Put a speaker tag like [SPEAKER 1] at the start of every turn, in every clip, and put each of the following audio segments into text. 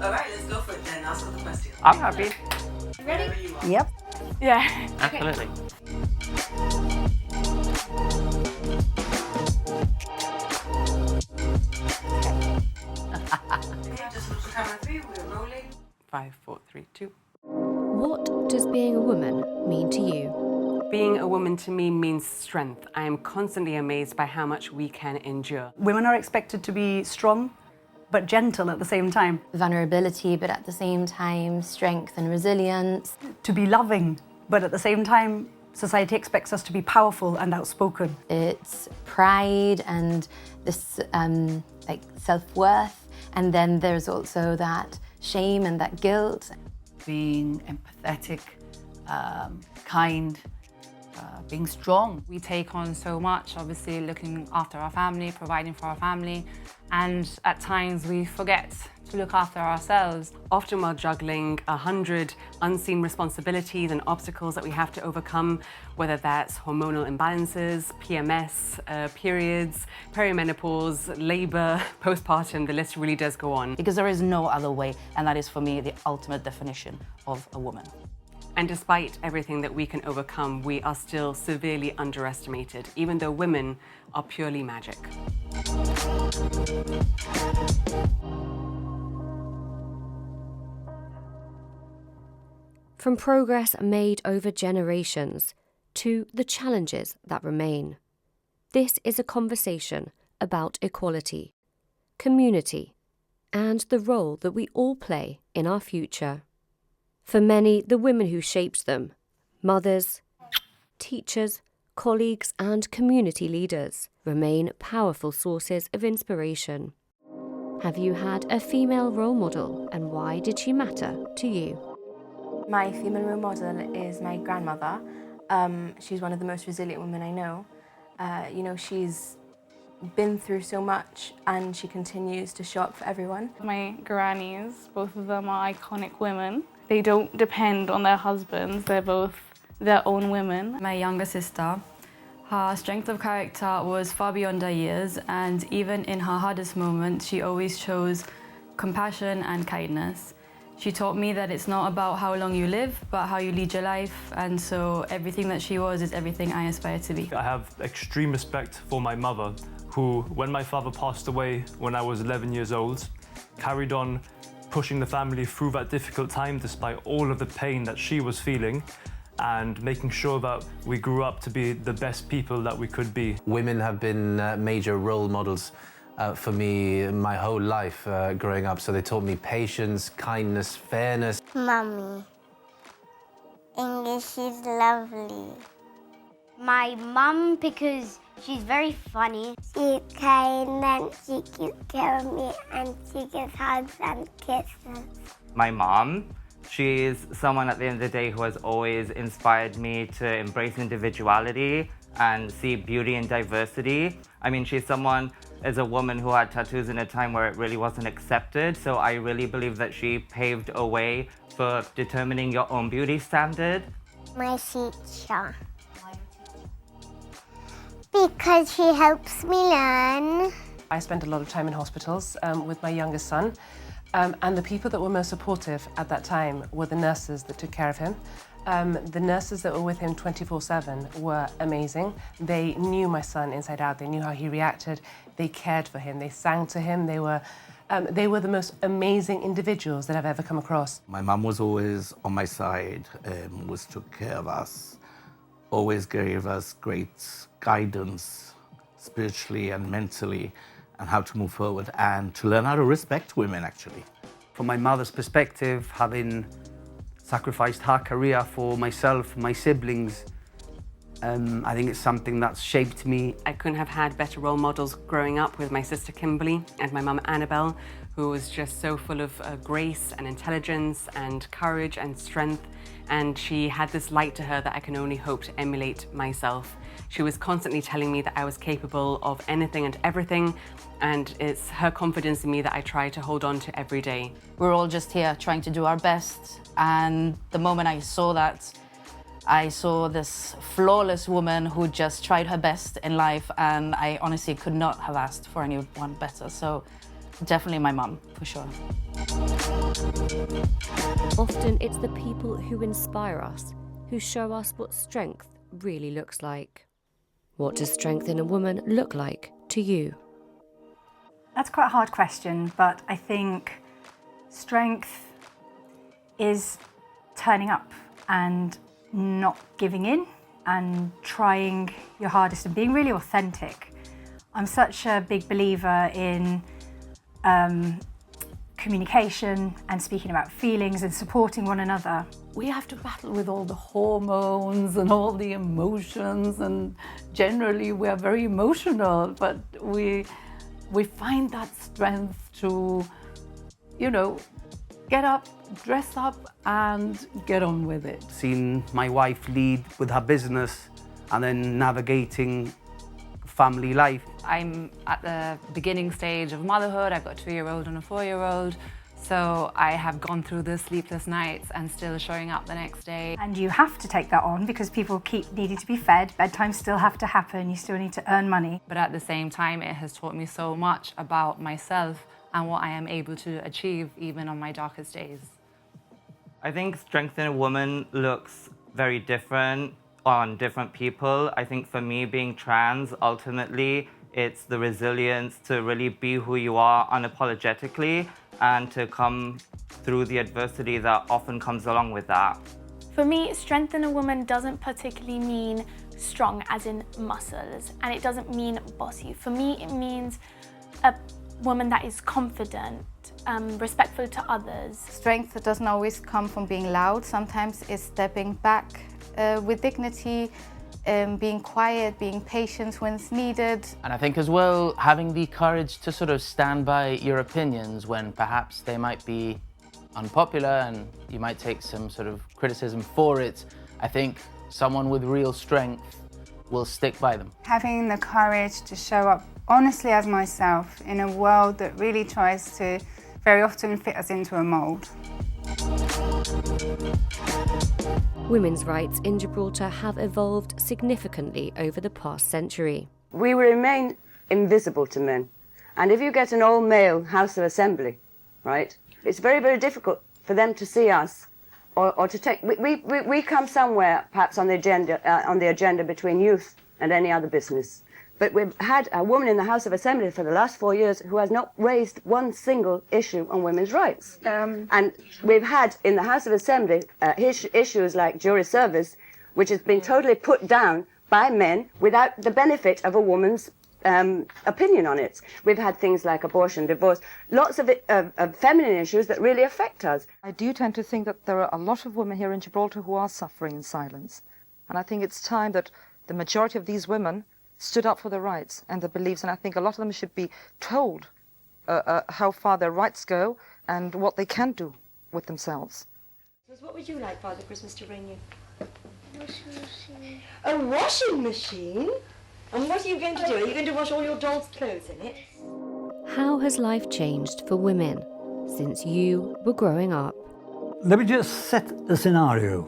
[SPEAKER 1] All right, let's go for it then. Ask the question.
[SPEAKER 2] I'm happy.
[SPEAKER 1] Ready? You are.
[SPEAKER 3] Yep.
[SPEAKER 4] Yeah.
[SPEAKER 2] Absolutely.
[SPEAKER 1] Okay, just look to camera 3. We're rolling.
[SPEAKER 4] 5, 4, 3, 2.
[SPEAKER 5] What does being a woman mean to you?
[SPEAKER 4] Being a woman to me means strength. I am constantly amazed by how much we can endure.
[SPEAKER 3] Women are expected to be strong, but gentle at the same time.
[SPEAKER 6] Vulnerability, but at the same time, strength and resilience.
[SPEAKER 3] To be loving, but at the same time, society expects us to be powerful and outspoken.
[SPEAKER 6] It's pride and this like self-worth, and then there's also that shame and that guilt.
[SPEAKER 7] Being empathetic, kind, being strong.
[SPEAKER 8] We take on so much, obviously looking after our family, providing for our family, and at times we forget to look after ourselves.
[SPEAKER 4] Often while juggling 100 unseen responsibilities and obstacles that we have to overcome, whether that's hormonal imbalances, PMS, periods, perimenopause, labor, postpartum, the list really does go on.
[SPEAKER 7] Because there is no other way, and that is for me the ultimate definition of a woman.
[SPEAKER 4] And despite everything that we can overcome, we are still severely underestimated, even though women are purely magic.
[SPEAKER 5] From progress made over generations to the challenges that remain. This is a conversation about equality, community, and the role that we all play in our future. For many, the women who shaped them, mothers, teachers, colleagues, and community leaders, remain powerful sources of inspiration. Have you had a female role model, and why did she matter to you?
[SPEAKER 9] My female role model is my grandmother. She's one of the most resilient women I know. She's been through so much and she continues to show up for everyone.
[SPEAKER 8] My grannies, both of them are iconic women. They don't depend on their husbands, they're both their own women.
[SPEAKER 10] My younger sister, her strength of character was far beyond her years, and even in her hardest moments, she always chose compassion and kindness. She taught me that it's not about how long you live, but how you lead your life, and so everything that she was is everything I aspire to be.
[SPEAKER 11] I have extreme respect for my mother, who, when my father passed away when I was 11 years old, carried on pushing the family through that difficult time despite all of the pain that she was feeling, and making sure that we grew up to be the best people that we could be.
[SPEAKER 12] Women have been major role models for me my whole life growing up, so they taught me patience, kindness, fairness.
[SPEAKER 13] Mummy, English is lovely. My mum, because she's very funny. She's kind and she takes care of me and she gives hugs and kisses.
[SPEAKER 2] My mom, she is someone at the end of the day who has always inspired me to embrace individuality and see beauty in diversity. I mean, she's someone, as a woman who had tattoos in a time where it really wasn't accepted, so I really believe that she paved a way for determining your own beauty standard.
[SPEAKER 13] My teacher. Because she helps me learn.
[SPEAKER 14] I spent a lot of time in hospitals with my youngest son, and the people that were most supportive at that time were the nurses that took care of him. The nurses that were with him 24/7 were amazing. They knew my son inside out. They knew how he reacted. They cared for him. They sang to him. They were the most amazing individuals that I've ever come across.
[SPEAKER 15] My mum was always on my side, always took care of us, always gave us great guidance spiritually and mentally, and how to move forward and to learn how to respect women, actually.
[SPEAKER 16] From my mother's perspective, having sacrificed her career for myself, my siblings, I think it's something that's shaped me.
[SPEAKER 4] I couldn't have had better role models growing up with my sister Kimberly and my mum Annabelle, who was just so full of grace and intelligence and courage and strength. And she had this light to her that I can only hope to emulate myself. She was constantly telling me that I was capable of anything and everything, and it's her confidence in me that I try to hold on to every day.
[SPEAKER 7] We're all just here trying to do our best, and the moment I saw that, I saw this flawless woman who just tried her best in life, and I honestly could not have asked for anyone better. So Definitely my mum, for sure.
[SPEAKER 5] Often it's the people who inspire us, who show us what strength really looks like. What does strength in a woman look like to you?
[SPEAKER 17] That's quite a hard question, but I think strength is turning up and not giving in and trying your hardest and being really authentic. I'm such a big believer in communication and speaking about feelings and supporting one another.
[SPEAKER 7] We have to battle with all the hormones and all the emotions, and generally we are very emotional, but we find that strength to, you know, get up, dress up and get on with it.
[SPEAKER 16] Seeing my wife lead with her business and then navigating family life.
[SPEAKER 8] I'm at the beginning stage of motherhood. I've got a 2-year-old and a 4-year-old. So I have gone through the sleepless nights and still showing up the next day.
[SPEAKER 17] And you have to take that on because people keep needing to be fed. Bedtimes still have to happen. You still need to earn money.
[SPEAKER 8] But at the same time, it has taught me so much about myself and what I am able to achieve even on my darkest days.
[SPEAKER 2] I think strength in a woman looks very different on different people. I think for me, being trans, ultimately, it's the resilience to really be who you are unapologetically and to come through the adversity that often comes along with that.
[SPEAKER 18] For me, strength in a woman doesn't particularly mean strong as in muscles, and it doesn't mean bossy. For me, it means a woman that is confident, respectful to others.
[SPEAKER 19] Strength doesn't always come from being loud. Sometimes it's stepping back with dignity, being quiet, being patient when it's needed.
[SPEAKER 20] And I think as well, having the courage to sort of stand by your opinions when perhaps they might be unpopular and you might take some sort of criticism for it. I think someone with real strength will stick by them.
[SPEAKER 21] Having the courage to show up honestly as myself in a world that really tries to very often fit us into a mould.
[SPEAKER 5] Women's rights in Gibraltar have evolved significantly over the past century.
[SPEAKER 22] We remain invisible to men. And if you get an all-male House of Assembly, right, it's very, very difficult for them to see us or to take... We come somewhere, perhaps on the agenda between youth and any other business. But we've had a woman in the House of Assembly for the last 4 years who has not raised one single issue on women's rights. And we've had in the House of Assembly issues like jury service, which has been totally put down by men without the benefit of a woman's opinion on it. We've had things like abortion, divorce, lots of feminine issues that really affect us.
[SPEAKER 23] I do tend to think that there are a lot of women here in Gibraltar who are suffering in silence. And I think it's time that the majority of these women stood up for their rights and their beliefs, and I think a lot of them should be told how far their rights go and what they can do with themselves.
[SPEAKER 24] What would you like Father Christmas to bring you?
[SPEAKER 13] Washing machine.
[SPEAKER 24] A washing machine? And what are you going to do? Are you going to wash all your doll's clothes in it?
[SPEAKER 5] How has life changed for women since you were growing up?
[SPEAKER 25] Let me just set a scenario.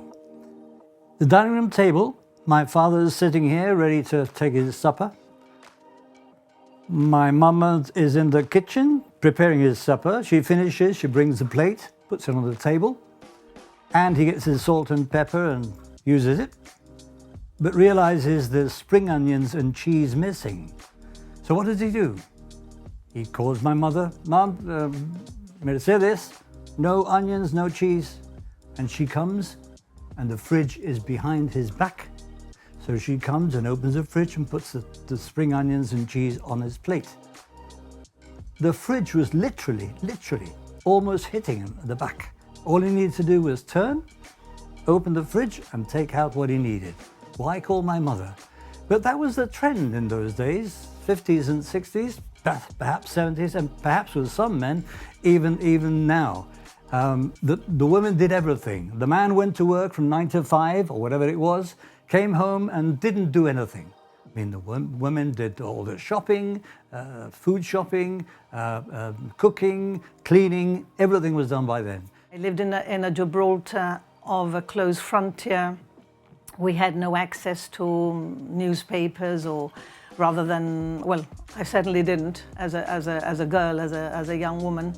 [SPEAKER 25] The dining room table. My father's sitting here ready to take his supper. My mum is in the kitchen preparing his supper. She finishes, she brings the plate, puts it on the table, and he gets his salt and pepper and uses it, but realizes there's spring onions and cheese missing. So what does he do? He calls my mother, "Mum, may I say this? No onions, no cheese." And she comes, and the fridge is behind his back. So she comes and opens the fridge and puts the spring onions and cheese on his plate. The fridge was literally almost hitting him at the back. All he needed to do was turn, open the fridge and take out what he needed. Why call my mother? But that was the trend in those days, 50s and 60s, perhaps 70s, and perhaps with some men, even now. The women did everything. The man went to work from 9 to 5 or whatever it was, came home and didn't do anything. I mean, the women did all the shopping, food shopping, cooking, cleaning, everything was done by them.
[SPEAKER 26] I lived in a Gibraltar of a closed frontier. We had no access to newspapers or rather than, well, I certainly didn't as a girl, as a young woman.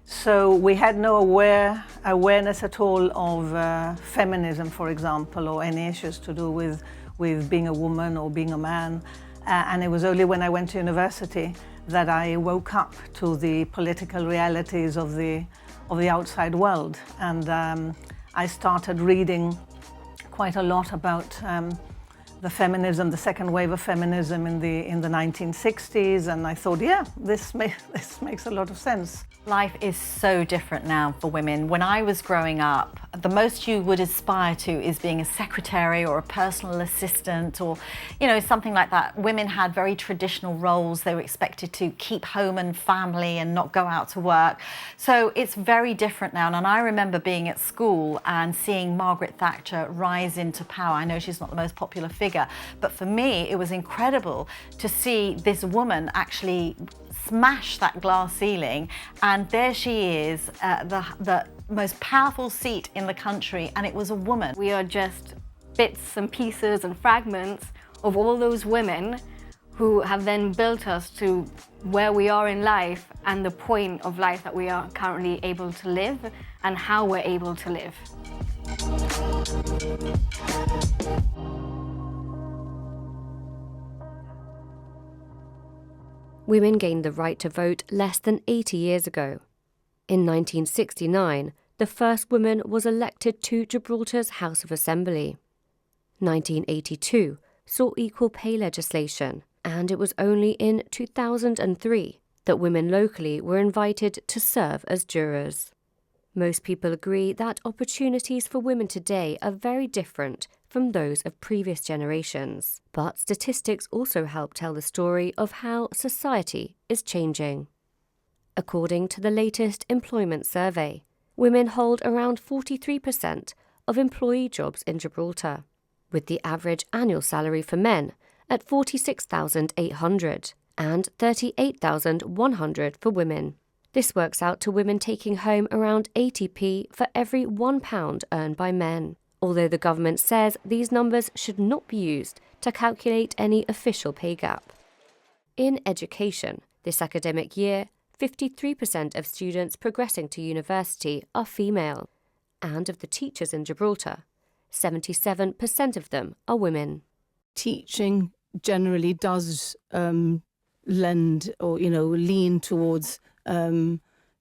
[SPEAKER 26] So we had no awareness at all of feminism, for example, or any issues to do with being a woman or being a man. And it was only when I went to university that I woke up to the political realities of the outside world. And I started reading quite a lot about the feminism, the second wave of feminism in the 1960s, and I thought, yeah, this makes a lot of sense.
[SPEAKER 1] Life is so different now for women. When I was growing up, the most you would aspire to is being a secretary or a personal assistant or, you know, something like that. Women had very traditional roles. They were expected to keep home and family and not go out to work. So it's very different now. And I remember being at school and seeing Margaret Thatcher rise into power. I know she's not the most popular figure, but for me, it was incredible to see this woman actually smash that glass ceiling, and there she is, the most powerful seat in the country, and it was a woman.
[SPEAKER 3] We are just bits and pieces and fragments of all those women who have then built us to where we are in life and the point of life that we are currently able to live and how we're able to live.
[SPEAKER 5] Women gained the right to vote less than 80 years ago. In 1969, the first woman was elected to Gibraltar's House of Assembly. 1982 saw equal pay legislation, and it was only in 2003 that women locally were invited to serve as jurors. Most people agree that opportunities for women today are very different from those of previous generations. But statistics also help tell the story of how society is changing. According to the latest employment survey, women hold around 43% of employee jobs in Gibraltar, with the average annual salary for men at $46,800 and $38,100 for women. This works out to women taking home around 80p for every £1 earned by men, although the government says these numbers should not be used to calculate any official pay gap. In education, this academic year, 53% of students progressing to university are female, and of the teachers in Gibraltar, 77% of them are women.
[SPEAKER 6] Teaching generally does lend or, lean towards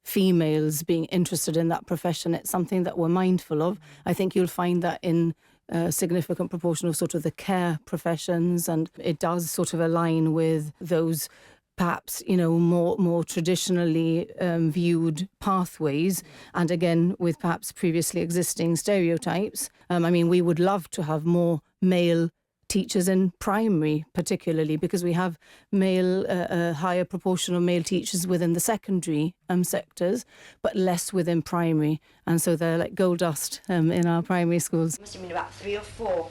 [SPEAKER 6] females being interested in that profession. It's something that we're mindful of. I think you'll find that in a significant proportion of sort of the care professions, and it does sort of align with those perhaps, more traditionally viewed pathways, and again, with perhaps previously existing stereotypes. We would love to have more male teachers in primary, particularly because we have a higher proportion of male teachers within the secondary sectors, but less within primary. And so they're like gold dust in our primary schools.
[SPEAKER 24] Must have been about 3 or 4.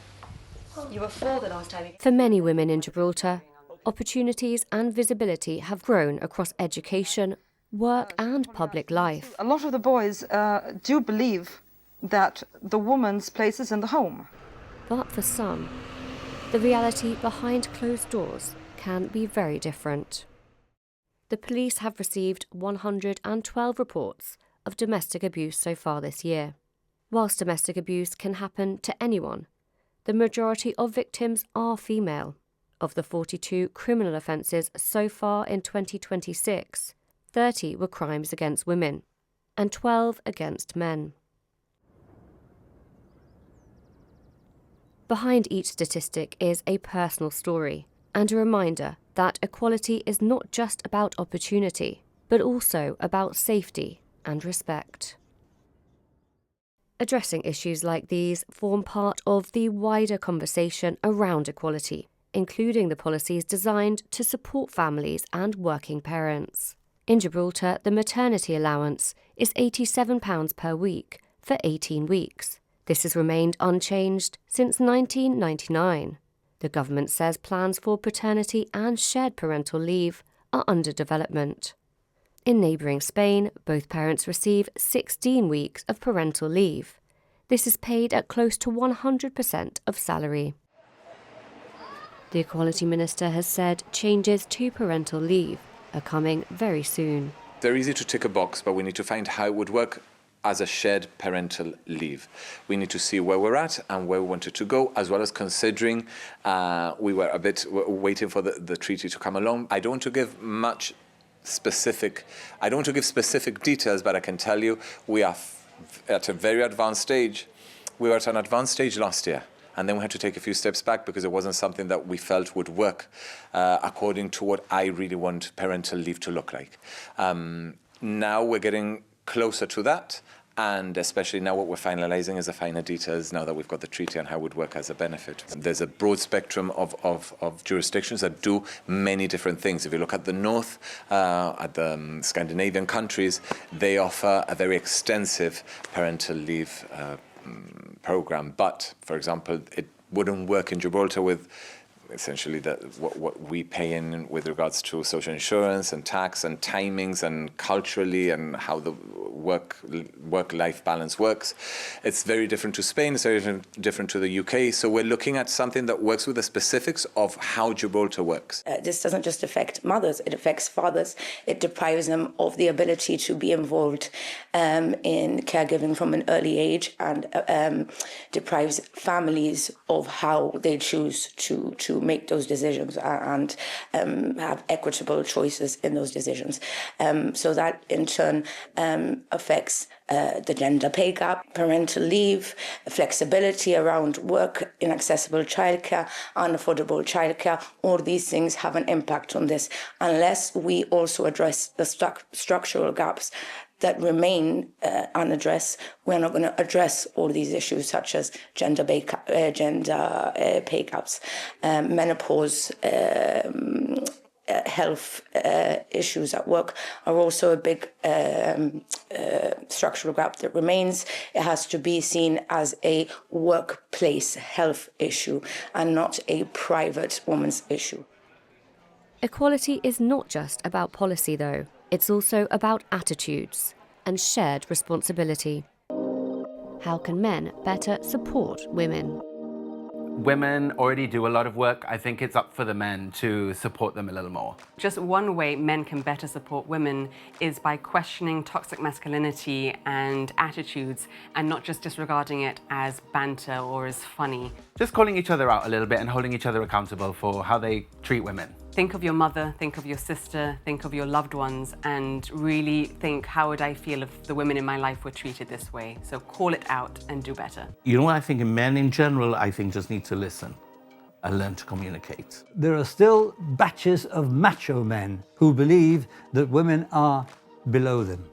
[SPEAKER 24] You were 4 the last time.
[SPEAKER 5] For many women in Gibraltar, opportunities and visibility have grown across education, work and public life.
[SPEAKER 23] A lot of the boys do believe that the woman's place is in the home.
[SPEAKER 5] But for some, the reality behind closed doors can be very different. The police have received 112 reports of domestic abuse so far this year. Whilst domestic abuse can happen to anyone, the majority of victims are female. Of the 42 criminal offences so far in 2026, 30 were crimes against women and 12 against men. Behind each statistic is a personal story and a reminder that equality is not just about opportunity, but also about safety and respect. Addressing issues like these form part of the wider conversation around equality, including the policies designed to support families and working parents. In Gibraltar, the maternity allowance is £87 per week for 18 weeks. This has remained unchanged since 1999. The government says plans for paternity and shared parental leave are under development. In neighbouring Spain, both parents receive 16 weeks of parental leave. This is paid at close to 100% of salary. The Equality Minister has said changes to parental leave are coming very soon.
[SPEAKER 9] They're easy to tick a box, but we need to find how it would work as a shared parental leave. We need to see where we're at and where we wanted to go, as well as considering we were a bit waiting for the treaty to come along. I don't want to give specific details, but I can tell you we are at a very advanced stage. We were at an advanced stage last year, and then we had to take a few steps back because it wasn't something that we felt would work according to what I really want parental leave to look like. Now we're getting closer to that, and especially now what we're finalizing is the finer details now that we've got the treaty and how it would work as a benefit. There's a broad spectrum of jurisdictions that do many different things. If you look at the north, at the Scandinavian countries, they offer a very extensive parental leave program. But, for example, it wouldn't work in Gibraltar with essentially what we pay in with regards to social insurance and tax and timings and culturally and how the work-life balance works. It's very different to Spain, it's very different to the UK. So we're looking at something that works with the specifics of how Gibraltar works.
[SPEAKER 10] This doesn't just affect mothers, it affects fathers. It deprives them of the ability to be involved in caregiving from an early age, and deprives families of how they choose to make those decisions and have equitable choices in those decisions. So that in turn affects the gender pay gap, parental leave, flexibility around work, inaccessible childcare, unaffordable childcare. All these things have an impact on this unless we also address the structural gaps that remain unaddressed. We're not going to address all these issues such as gender pay gaps, menopause, health issues at work are also a big structural gap that remains. It has to be seen as a workplace health issue and not a private woman's issue.
[SPEAKER 5] Equality is not just about policy, though. It's also about attitudes and shared responsibility. How can men better support women?
[SPEAKER 16] Women already do a lot of work. I think it's up for the men to support them a little more.
[SPEAKER 4] Just one way men can better support women is by questioning toxic masculinity and attitudes and not just disregarding it as banter or as funny.
[SPEAKER 16] Just calling each other out a little bit and holding each other accountable for how they treat women.
[SPEAKER 4] Think of your mother, think of your sister, think of your loved ones, and really think, how would I feel if the women in my life were treated this way? So call it out and do better.
[SPEAKER 11] You know what I think men in general, I think just need to listen and learn to communicate.
[SPEAKER 25] There are still batches of macho men who believe that women are below them.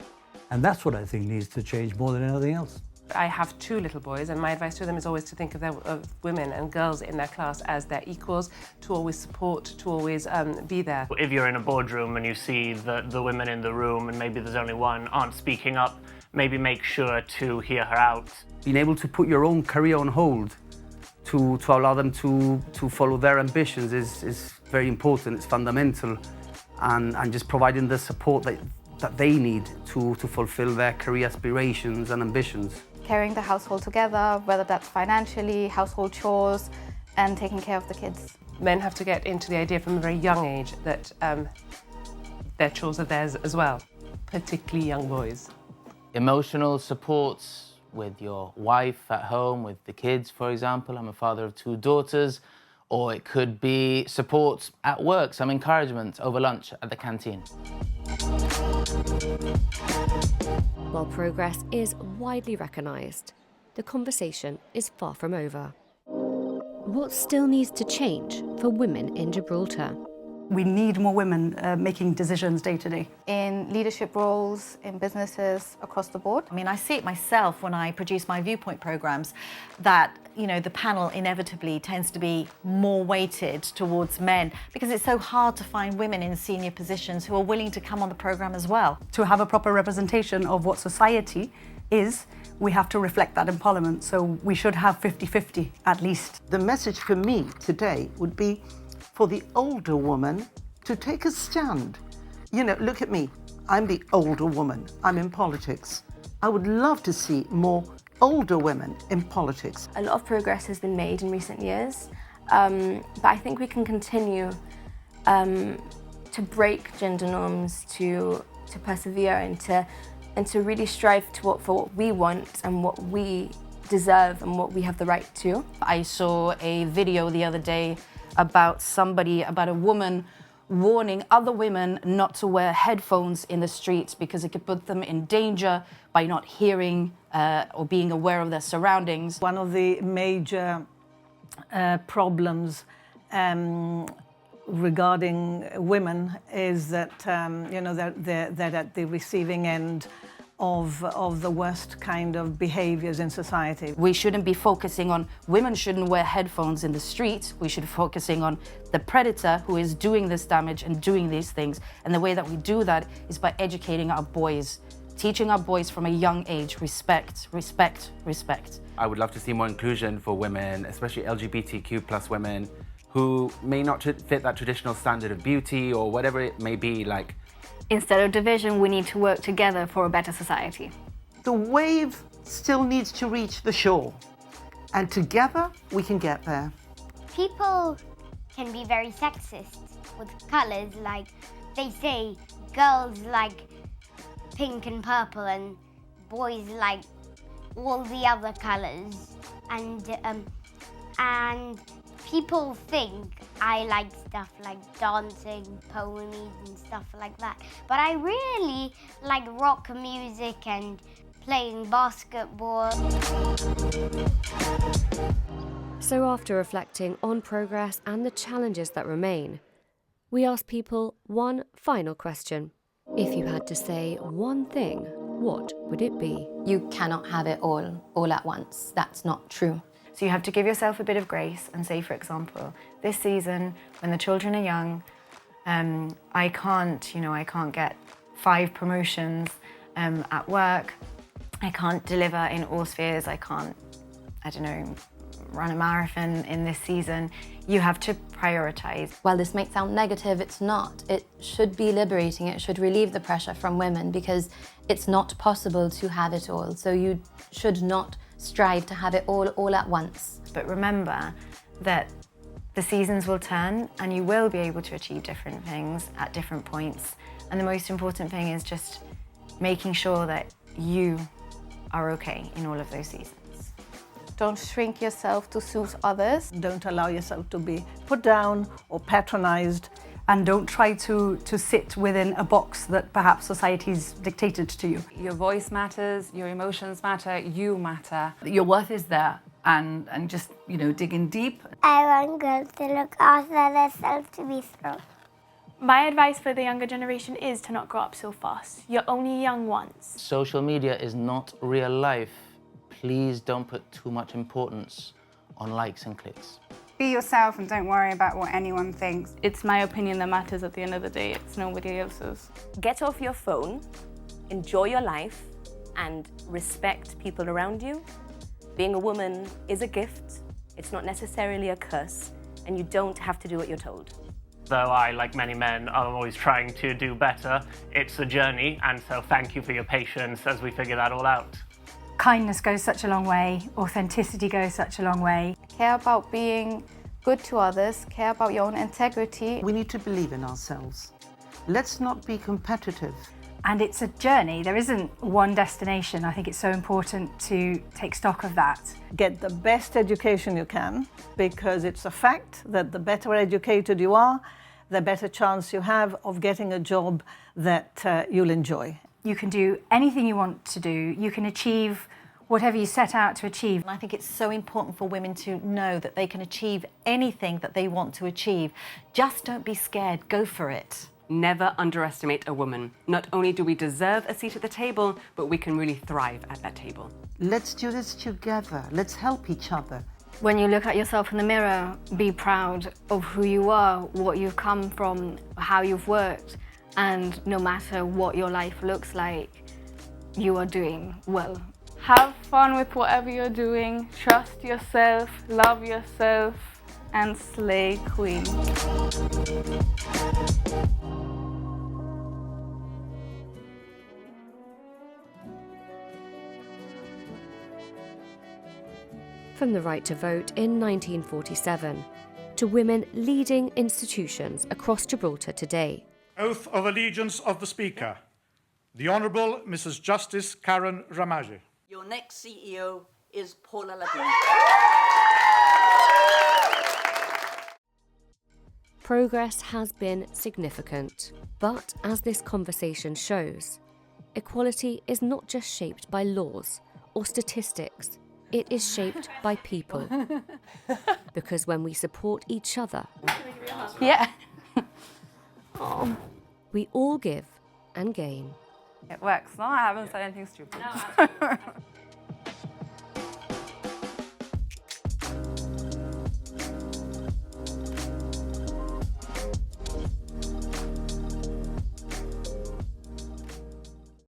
[SPEAKER 25] And that's what I think needs to change more than anything else.
[SPEAKER 12] I have 2 little boys, and my advice to them is always to think of women and girls in their class as their equals, to always support, to always be there.
[SPEAKER 14] If you're in a boardroom and you see the women in the room and maybe there's only one aren't speaking up, maybe make sure to hear her out.
[SPEAKER 16] Being able to put your own career on hold to allow them to follow their ambitions is very important, it's fundamental, and just providing the support that they need to fulfill their career aspirations and ambitions.
[SPEAKER 19] Carrying the household together, whether that's financially, household chores, and taking care of the kids.
[SPEAKER 12] Men have to get into the idea from a very young age that their chores are theirs as well, particularly young boys.
[SPEAKER 20] Emotional supports with your wife at home, with the kids, for example. I'm a father of 2 daughters. Or it could be support at work, some encouragement over lunch at the canteen.
[SPEAKER 5] While progress is widely recognised, the conversation is far from over. What still needs to change for women in Gibraltar?
[SPEAKER 15] We need more women making decisions day to day.
[SPEAKER 19] In leadership roles, in businesses, across the board.
[SPEAKER 1] I mean, I see it myself when I produce my viewpoint programs that, you know, the panel inevitably tends to be more weighted towards men because it's so hard to find women in senior positions who are willing to come on the program as well.
[SPEAKER 15] To have a proper representation of what society is, we have to reflect that in Parliament. So we should have 50-50 at least.
[SPEAKER 27] The message for me today would be for the older woman to take a stand. You know, look at me. I'm the older woman. I'm in politics. I would love to see more older women in politics.
[SPEAKER 28] A lot of progress has been made in recent years,
[SPEAKER 2] But I think we can continue to break gender norms, to persevere and to really strive for what we want and what we deserve and what we have the right to.
[SPEAKER 7] I saw a video the other day about a woman warning other women not to wear headphones in the streets because it could put them in danger by not hearing or being aware of their surroundings.
[SPEAKER 26] One of the major problems regarding women is that they're at the receiving end of the worst kind of behaviors in society.
[SPEAKER 7] We shouldn't be focusing on women shouldn't wear headphones in the street. We should be focusing on the predator who is doing this damage and doing these things. And the way that we do that is by educating our boys, teaching our boys from a young age, respect, respect, respect.
[SPEAKER 8] I would love to see more inclusion for women, especially LGBTQ+ women, who may not fit that traditional standard of beauty or whatever it may be. Like,
[SPEAKER 3] instead of division, we need to work together for a better society.
[SPEAKER 27] The wave still needs to reach the shore, and together we can get there.
[SPEAKER 13] People can be very sexist with colours, like they say girls like pink and purple and boys like all the other colours, and people think I like stuff like dancing, ponies and stuff like that. But I really like rock music and playing basketball.
[SPEAKER 5] So after reflecting on progress and the challenges that remain, we ask people one final question. If you had to say one thing, what would it be?
[SPEAKER 17] You cannot have it all at once. That's not true.
[SPEAKER 18] So you have to give yourself a bit of grace and say, for example, this season, when the children are young, I can't get 5 promotions at work. I can't deliver in all spheres. I can't, run a marathon in this season. You have to prioritize.
[SPEAKER 17] While this may sound negative, it's not. It should be liberating. It should relieve the pressure from women because it's not possible to have it all. So you should not strive to have it all at once.
[SPEAKER 18] But remember that the seasons will turn and you will be able to achieve different things at different points. And the most important thing is just making sure that you are okay in all of those seasons.
[SPEAKER 19] Don't shrink yourself to suit others.
[SPEAKER 26] Don't allow yourself to be put down or patronized.
[SPEAKER 15] And don't try to sit within a box that perhaps society's dictated to you.
[SPEAKER 21] Your voice matters, your emotions matter, you matter.
[SPEAKER 22] Your worth is there, and just, digging deep.
[SPEAKER 13] I want girls to look after themselves, to be strong.
[SPEAKER 28] My advice for the younger generation is to not grow up so fast. You're only young once.
[SPEAKER 20] Social media is not real life. Please don't put too much importance on likes and clicks.
[SPEAKER 29] Be yourself and don't worry about what anyone thinks.
[SPEAKER 30] It's my opinion that matters at the end of the day. It's nobody else's.
[SPEAKER 31] Get off your phone, enjoy your life, and respect people around you. Being a woman is a gift. It's not necessarily a curse, and you don't have to do what you're told.
[SPEAKER 14] Though I, like many men, am always trying to do better, it's a journey, and so thank you for your patience as we figure that all out.
[SPEAKER 32] Kindness goes such a long way, authenticity goes such a long way.
[SPEAKER 19] Care about being good to others, care about your own integrity.
[SPEAKER 27] We need to believe in ourselves. Let's not be competitive.
[SPEAKER 32] And it's a journey, there isn't one destination. I think it's so important to take stock of that.
[SPEAKER 26] Get the best education you can, because it's a fact that the better educated you are, the better chance you have of getting a job that you'll enjoy.
[SPEAKER 32] You can do anything you want to do. You can achieve whatever you set out to achieve.
[SPEAKER 1] And I think it's so important for women to know that they can achieve anything that they want to achieve. Just don't be scared, go for it.
[SPEAKER 4] Never underestimate a woman. Not only do we deserve a seat at the table, but we can really thrive at that table.
[SPEAKER 27] Let's do this together. Let's help each other.
[SPEAKER 3] When you look at yourself in the mirror, be proud of who you are, what you've come from, how you've worked. And no matter what your life looks like, you are doing well.
[SPEAKER 30] Have fun with whatever you're doing, trust yourself, love yourself, and slay queen.
[SPEAKER 5] From the right to vote in 1947 to women leading institutions across Gibraltar today.
[SPEAKER 2] Oath of Allegiance of the Speaker, the Honourable Mrs. Justice Karen Ramage.
[SPEAKER 6] Your next CEO is Paula Lavigne.
[SPEAKER 5] Progress has been significant, but as this conversation shows, equality is not just shaped by laws or statistics, it is shaped by people. Because when we support each other,
[SPEAKER 21] Yeah.
[SPEAKER 5] we all give and gain.
[SPEAKER 21] It works. No, I haven't said anything stupid.